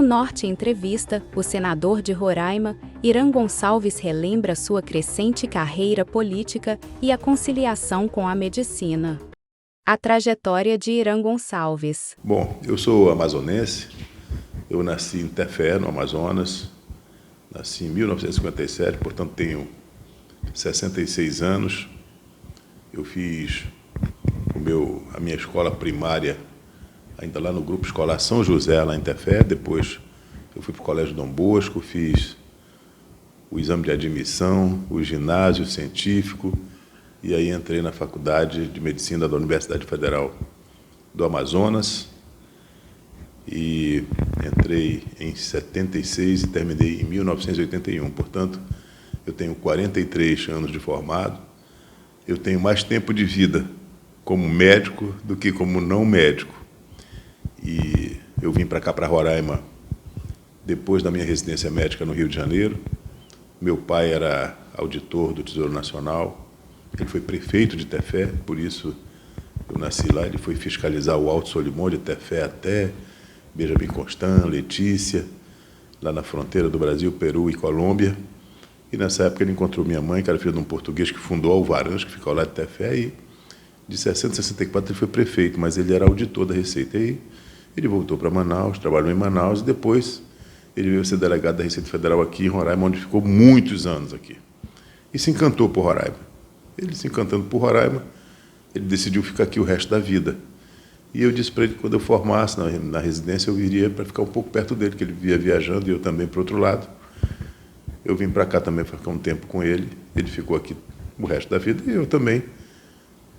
Norte Entrevista, o senador de Roraima, Irã Gonçalves, relembra sua crescente carreira política e a conciliação com a medicina. A trajetória de Irã Gonçalves. Bom, eu sou amazonense, eu nasci em Tefé, no Amazonas, nasci em 1957, portanto tenho 66 anos. Eu fiz a minha escola primária ainda lá no Grupo Escolar São José, lá em Tefé. Depois eu fui para o Colégio Dom Bosco, fiz o exame de admissão, o ginásio científico, e aí entrei na Faculdade de Medicina da Universidade Federal do Amazonas, e entrei em 76 e terminei em 1981. Portanto, eu tenho 43 anos de formado. Eu tenho mais tempo de vida como médico do que como não médico. E eu vim para cá, para Roraima, depois da minha residência médica no Rio de Janeiro. Meu pai era auditor do Tesouro Nacional, ele foi prefeito de Tefé, por isso eu nasci lá. Ele foi fiscalizar o Alto Solimão, de Tefé até Benjamin Constant, Letícia, lá na fronteira do Brasil, Peru e Colômbia. E nessa época ele encontrou minha mãe, que era filha de um português que fundou Alvarães, que ficou lá de Tefé, e de 60 a 64 ele foi prefeito, mas ele era auditor da Receita. E ele voltou para Manaus, trabalhou em Manaus, e depois ele veio ser delegado da Receita Federal aqui em Roraima, onde ficou muitos anos aqui. E se encantou por Roraima. Ele, se encantando por Roraima, ele decidiu ficar aqui o resto da vida. E eu disse para ele que quando eu formasse na residência, eu iria para ficar um pouco perto dele, que ele via viajando, e eu também para o outro lado. Eu vim para cá também para ficar um tempo com ele. Ele ficou aqui o resto da vida, e eu também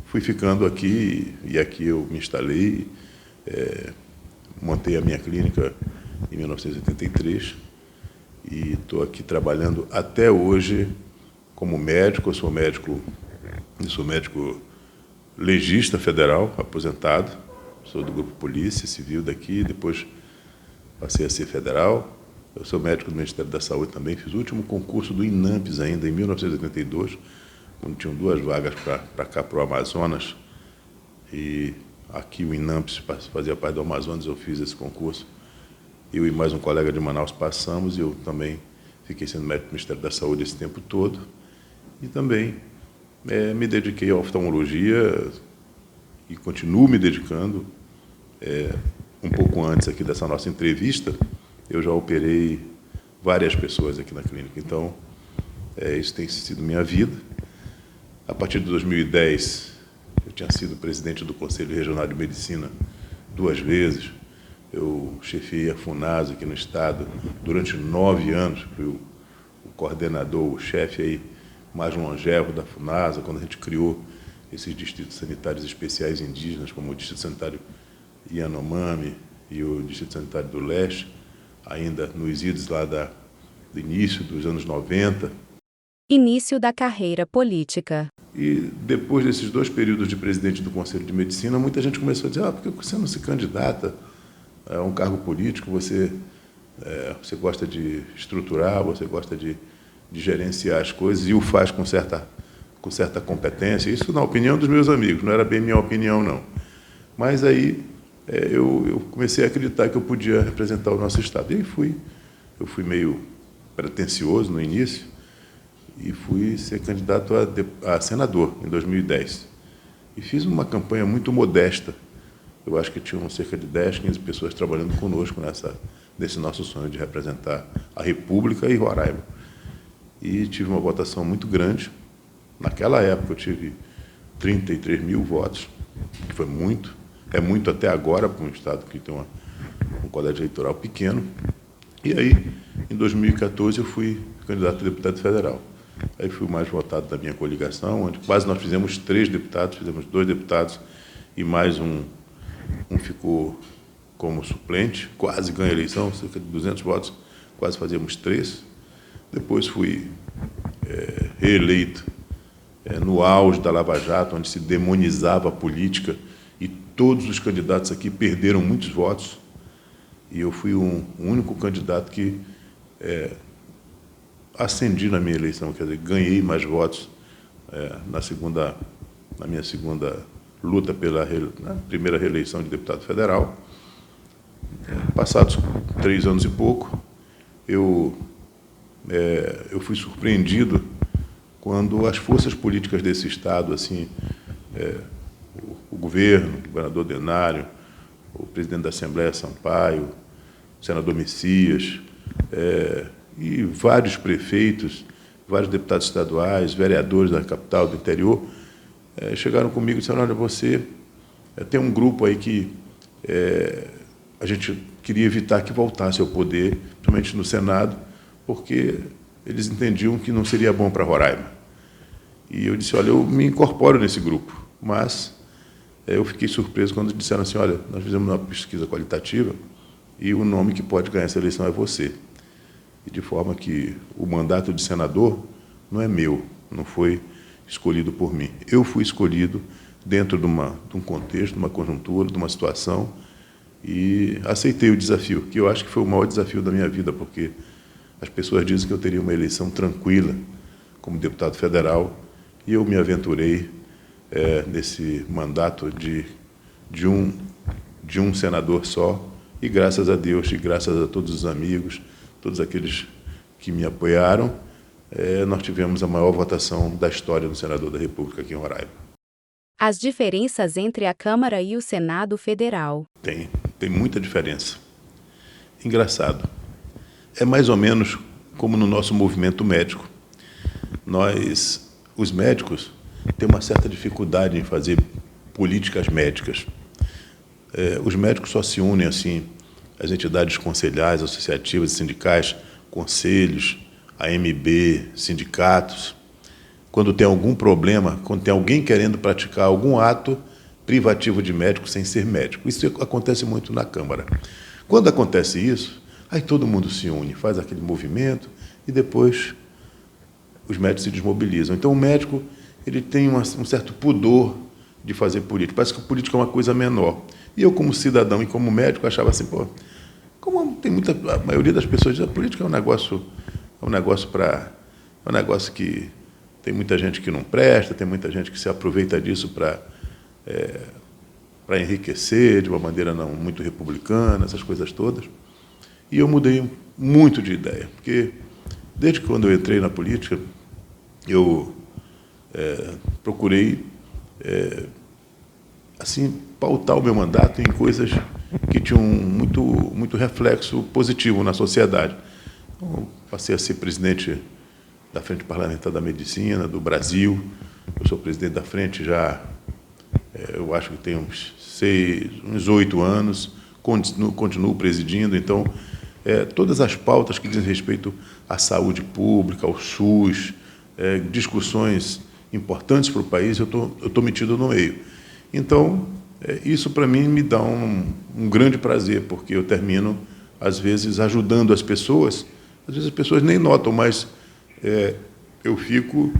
fui ficando aqui, e aqui eu me instalei, montei a minha clínica em 1983 e estou aqui trabalhando até hoje como médico. Eu sou médico legista federal, aposentado, sou do Grupo Polícia Civil daqui, depois passei a ser federal. Eu sou médico do Ministério da Saúde também, fiz o último concurso do INAMPS ainda em 1982, quando tinham 2 vagas para cá, para o Amazonas, e aqui o INAMPS fazia parte do Amazonas. Eu fiz esse concurso, eu e mais um colega de Manaus passamos, e eu também fiquei sendo médico do Ministério da Saúde esse tempo todo, e também me dediquei à oftalmologia e continuo me dedicando. Um pouco antes aqui dessa nossa entrevista, eu já operei várias pessoas aqui na clínica, então isso tem sido minha vida. A partir de 2010, eu tinha sido presidente do Conselho Regional de Medicina 2 vezes, eu chefiei a FUNASA aqui no estado durante 9 anos, fui o coordenador, o chefe aí mais longevo da FUNASA, quando a gente criou esses distritos sanitários especiais indígenas, como o Distrito Sanitário Yanomami e o Distrito Sanitário do Leste, ainda nos idos lá do início dos anos 90. Início da carreira política. E depois desses 2 períodos de presidente do Conselho de Medicina, muita gente começou a dizer: por que você não se candidata a um cargo político? Você gosta de estruturar, você gosta de gerenciar as coisas, e o faz com certa competência. Isso na opinião dos meus amigos, não era bem minha opinião, não. Mas aí eu comecei a acreditar que eu podia representar o nosso estado. E aí eu fui meio pretensioso no início, e fui ser candidato a senador em 2010. E fiz uma campanha muito modesta. Eu acho que tinham cerca de 10, 15 pessoas trabalhando conosco nesse nosso sonho de representar a República e Roraima. E tive uma votação muito grande. Naquela época eu tive 33 mil votos, que foi muito. É muito até agora para um estado que tem um colégio eleitoral pequeno. E aí, em 2014, eu fui candidato a deputado federal. Aí fui o mais votado da minha coligação, onde quase nós fizemos 3 deputados, fizemos 2 deputados e mais um ficou como suplente, quase ganha a eleição, cerca de 200 votos, quase fazíamos 3. Depois fui reeleito no auge da Lava Jato, onde se demonizava a política, e todos os candidatos aqui perderam muitos votos, e eu fui o único candidato que ascendi na minha eleição, quer dizer, ganhei mais votos na minha segunda luta na primeira reeleição de deputado federal. Passados 3 anos e pouco, eu fui surpreendido quando as forças políticas desse Estado, assim, o governo, o governador Denário, o presidente da Assembleia Sampaio, o senador Messias, e vários prefeitos, vários deputados estaduais, vereadores da capital, do interior, chegaram comigo e disseram: olha, você tem um grupo aí que a gente queria evitar que voltasse ao poder, principalmente no Senado, porque eles entendiam que não seria bom para Roraima. E eu disse: olha, eu me incorporo nesse grupo, mas eu fiquei surpreso quando disseram assim: olha, nós fizemos uma pesquisa qualitativa e o nome que pode ganhar essa eleição é você. E de forma que o mandato de senador não é meu, não foi escolhido por mim. Eu fui escolhido dentro de um contexto, de uma conjuntura, de uma situação, e aceitei o desafio, que eu acho que foi o maior desafio da minha vida, porque as pessoas dizem que eu teria uma eleição tranquila como deputado federal, e eu me aventurei nesse mandato de um senador só, e graças a Deus e graças a todos os amigos, todos aqueles que me apoiaram, nós tivemos a maior votação da história do senador da República aqui em Roraima. As diferenças entre a Câmara e o Senado Federal. Tem muita diferença. Engraçado. É mais ou menos como no nosso movimento médico. Nós, os médicos, temos uma certa dificuldade em fazer políticas médicas. Os médicos só se unem assim, as entidades conselhais, associativas e sindicais, conselhos, AMB, sindicatos, quando tem algum problema, quando tem alguém querendo praticar algum ato privativo de médico sem ser médico. Isso acontece muito na Câmara. Quando acontece isso, aí todo mundo se une, faz aquele movimento e depois os médicos se desmobilizam. Então o médico ele tem um certo pudor de fazer política. Parece que a política é uma coisa menor. E eu, como cidadão e como médico, achava assim, como tem a maioria das pessoas diz, a política é um negócio que tem muita gente que não presta, tem muita gente que se aproveita disso para enriquecer de uma maneira não muito republicana, essas coisas todas. E eu mudei muito de ideia, porque desde que quando eu entrei na política, eu procurei assim pautar o meu mandato em coisas que tinham muito reflexo positivo na sociedade. Então, eu passei a ser presidente da Frente Parlamentar da Medicina do Brasil. Eu sou presidente da frente já, eu acho que tem uns 8 anos, continuo presidindo. Então, todas as pautas que dizem respeito à saúde pública, ao SUS, discussões importantes para o país, eu estou metido no meio. Então, isso para mim me dá um grande prazer, porque eu termino, às vezes, ajudando as pessoas. Às vezes as pessoas nem notam, mas eu fico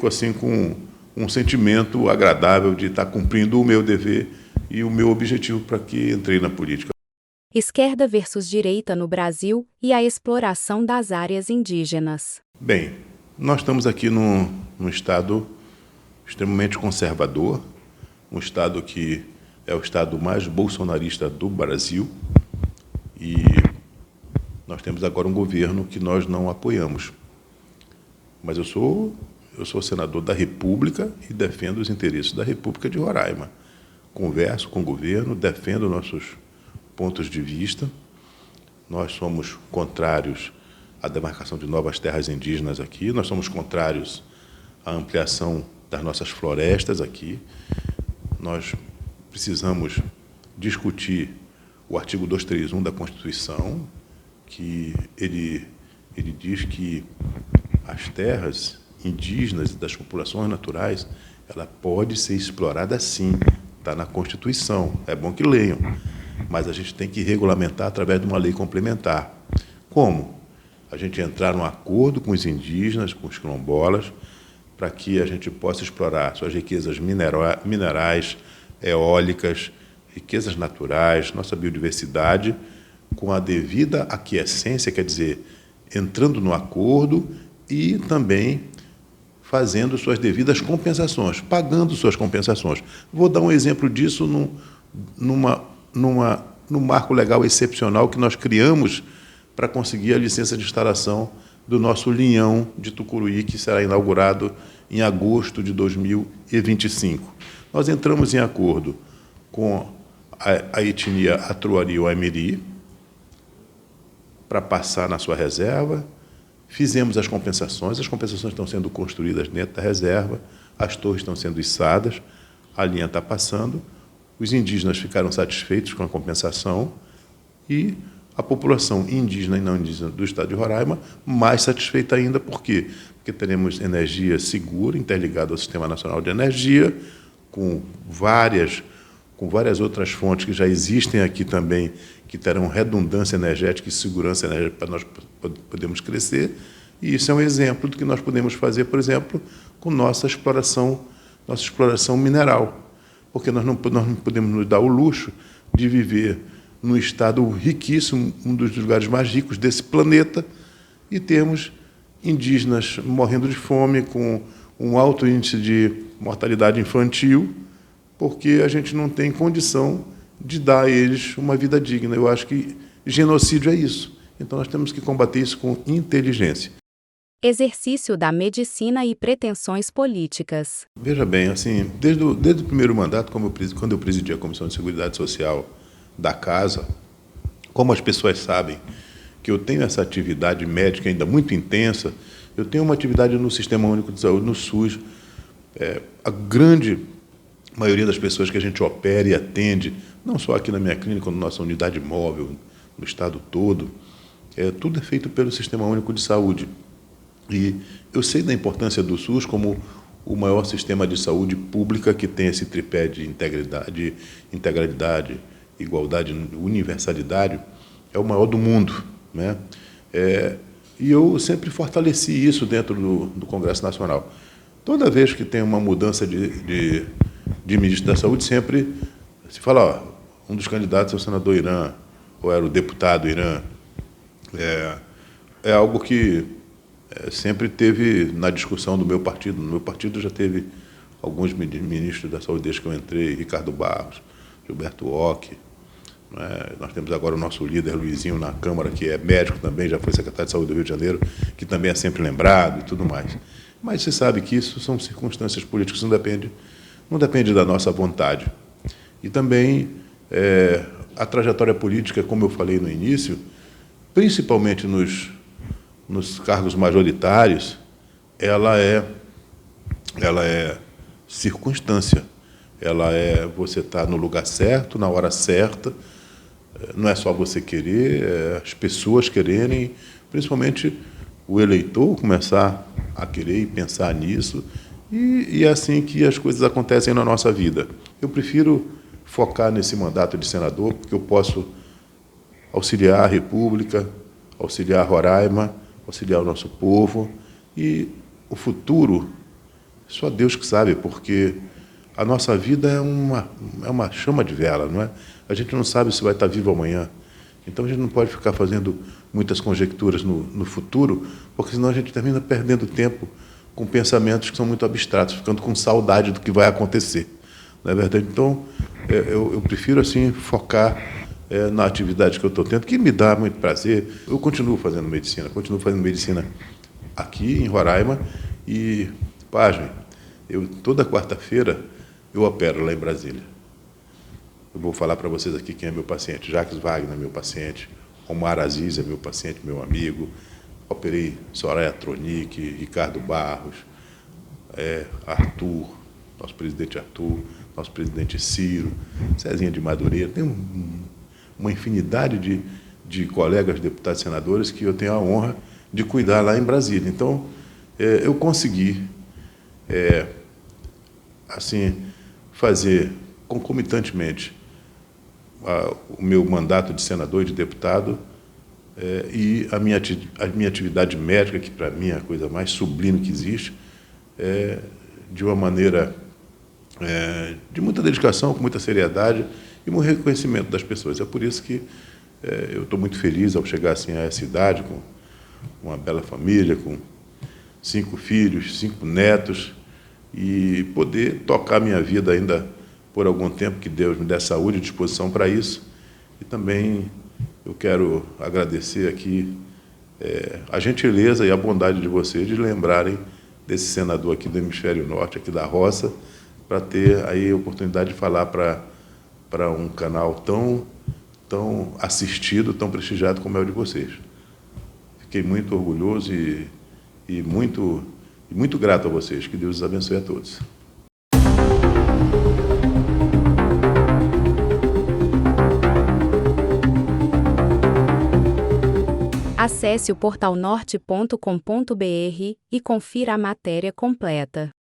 assim com um sentimento agradável de estar cumprindo o meu dever e o meu objetivo para que entrei na política. Esquerda versus direita no Brasil e a exploração das áreas indígenas. Bem, nós estamos aqui num estado extremamente conservador, um estado que é o estado mais bolsonarista do Brasil, e nós temos agora um governo que nós não apoiamos. Mas eu sou senador da República e defendo os interesses da República de Roraima. Converso com o governo, defendo nossos pontos de vista. Nós somos contrários à demarcação de novas terras indígenas aqui, nós somos contrários à ampliação das nossas florestas aqui. Nós precisamos discutir o artigo 231 da Constituição, que ele diz que as terras indígenas das populações naturais, ela pode ser explorada sim, está na Constituição, é bom que leiam, mas a gente tem que regulamentar através de uma lei complementar. Como? A gente entrar num acordo com os indígenas, com os quilombolas, para que a gente possa explorar suas riquezas minerais, eólicas, riquezas naturais, nossa biodiversidade, com a devida aquiescência, quer dizer, entrando no acordo e também fazendo suas devidas compensações, pagando suas compensações. Vou dar um exemplo disso numa no marco legal excepcional que nós criamos para conseguir a licença de instalação do nosso linhão de Tucuruí, que será inaugurado em agosto de 2025. Nós entramos em acordo com a etnia Atruari ou Ameri para passar na sua reserva. Fizemos as compensações estão sendo construídas dentro da reserva, as torres estão sendo içadas, a linha está passando, os indígenas ficaram satisfeitos com a compensação e a população indígena e não indígena do estado de Roraima mais satisfeita ainda. Por quê? Porque teremos energia segura, interligada ao Sistema Nacional de Energia, com várias outras fontes que já existem aqui também, que terão redundância energética e segurança energética para nós podermos crescer. E isso é um exemplo do que nós podemos fazer, por exemplo, com nossa exploração mineral. Porque nós não podemos nos dar o luxo de viver num estado riquíssimo, um dos lugares mais ricos desse planeta, e termos indígenas morrendo de fome, com um alto índice de mortalidade infantil, porque a gente não tem condição de dar a eles uma vida digna. Eu acho que genocídio é isso. Então, nós temos que combater isso com inteligência. Exercício da medicina e pretensões políticas. Veja bem, assim, desde o primeiro mandato, quando eu presidi a Comissão de Seguridade Social da Casa, como as pessoas sabem que eu tenho essa atividade médica ainda muito intensa, eu tenho uma atividade no Sistema Único de Saúde, no SUS. A grande maioria das pessoas que a gente opera e atende, não só aqui na minha clínica, como na nossa unidade móvel, no estado todo, tudo é feito pelo Sistema Único de Saúde. E eu sei da importância do SUS como o maior sistema de saúde pública que tem esse tripé de integralidade, igualdade, universalidade, é o maior do mundo, né? E eu sempre fortaleci isso dentro do Congresso Nacional. Toda vez que tem uma mudança de ministro da Saúde, sempre se fala, um dos candidatos é o senador Irã, ou era o deputado Irã. É algo que sempre teve na discussão do meu partido. No meu partido já teve alguns ministros da Saúde desde que eu entrei, Ricardo Barros, Gilberto Ock. Nós temos agora o nosso líder, Luizinho, na Câmara, que é médico também, já foi secretário de Saúde do Rio de Janeiro, que também é sempre lembrado e tudo mais. Mas você sabe que isso são circunstâncias políticas, não depende da nossa vontade. E também a trajetória política, como eu falei no início, principalmente nos cargos majoritários, ela é circunstância. Ela você estar no lugar certo, na hora certa. Não é só você querer, as pessoas quererem, principalmente o eleitor começar a querer e pensar nisso. E é assim que as coisas acontecem na nossa vida. Eu prefiro focar nesse mandato de senador, porque eu posso auxiliar a República, auxiliar Roraima, auxiliar o nosso povo. E o futuro, só Deus que sabe, porque a nossa vida é uma chama de vela, não é? A gente não sabe se vai estar vivo amanhã. Então, a gente não pode ficar fazendo muitas conjecturas no futuro, porque senão a gente termina perdendo tempo com pensamentos que são muito abstratos, ficando com saudade do que vai acontecer. Não é verdade? Então, eu prefiro assim focar na atividade que eu estou tendo, que me dá muito prazer. Eu continuo fazendo medicina aqui em Roraima e, pasmem, toda quarta-feira eu opero lá em Brasília. Eu vou falar para vocês aqui quem é meu paciente. Jacques Wagner é meu paciente, Omar Aziz é meu paciente, meu amigo. Operei Soraya Tronic, Ricardo Barros, Arthur, nosso presidente Arthur, nosso presidente Ciro, Cezinha de Madureira. Tem uma infinidade de colegas deputados e senadores que eu tenho a honra de cuidar lá em Brasília. Então, eu consegui assim, fazer concomitantemente o meu mandato de senador e de deputado e a minha atividade médica, que para mim é a coisa mais sublime que existe, de uma maneira de muita dedicação, com muita seriedade e um reconhecimento das pessoas. É por isso que eu estou muito feliz ao chegar assim a essa idade, com uma bela família, com 5 filhos, 5 netos, e poder tocar minha vida ainda por algum tempo, que Deus me dê saúde e disposição para isso, E também eu quero agradecer aqui a gentileza e a bondade de vocês de lembrarem desse senador aqui do Hemisfério Norte, aqui da roça, para ter aí a oportunidade de falar para um canal tão assistido, tão prestigiado como é o de vocês. Fiquei muito orgulhoso e muito grato a vocês. Que Deus os abençoe a todos. Acesse o portalnorte.com.br e confira a matéria completa.